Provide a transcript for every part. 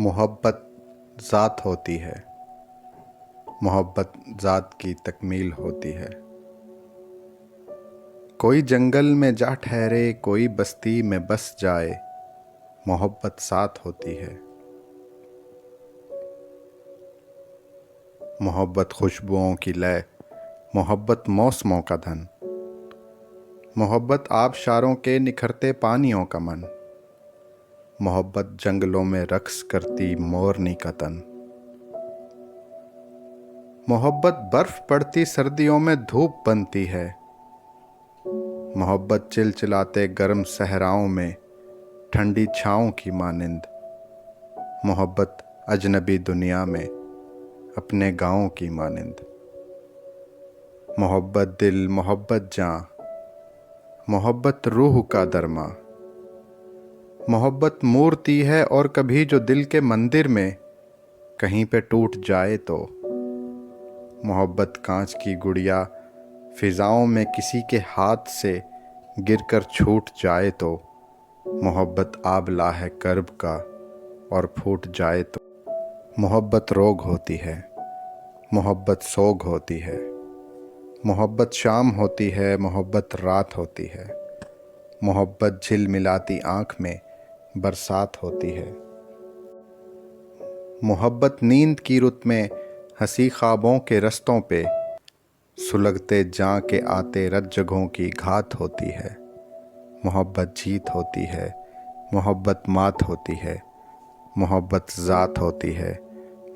محبت ذات ہوتی ہے، محبت ذات کی تکمیل ہوتی ہے۔ کوئی جنگل میں جا ٹھہرے، کوئی بستی میں بس جائے، محبت ساتھ ہوتی ہے۔ محبت خوشبوؤں کی لے، محبت موسموں کا دھن، محبت آبشاروں کے نکھرتے پانیوں کا من، محبت جنگلوں میں رقص کرتی مورنی کا تن، محبت برف پڑتی سردیوں میں دھوپ بنتی ہے، محبت چلچلاتے گرم صحراؤں میں ٹھنڈی چھاؤں کی مانند، محبت اجنبی دنیا میں اپنے گاؤں کی مانند، محبت دل، محبت جاں، محبت روح کا درما، محبت مورتی ہے اور کبھی جو دل کے مندر میں کہیں پہ ٹوٹ جائے تو، محبت کانچ کی گڑیا فضاؤں میں کسی کے ہاتھ سے گر کر چھوٹ جائے تو، محبت آبلہ ہے کرب کا اور پھوٹ جائے تو، محبت روگ ہوتی ہے، محبت سوگ ہوتی ہے، محبت شام ہوتی ہے، محبت رات ہوتی ہے، محبت جھل ملاتی آنکھ میں برسات ہوتی ہے، محبت نیند کی رت میں ہنسی خوابوں کے رستوں پہ سلگتے جاں کے آتے رت جگہوں کی گھات ہوتی ہے، محبت جیت ہوتی ہے، محبت مات ہوتی ہے، محبت ذات ہوتی ہے،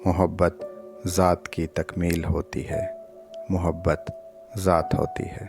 محبت ذات کی تکمیل ہوتی ہے، محبت ذات ہوتی ہے۔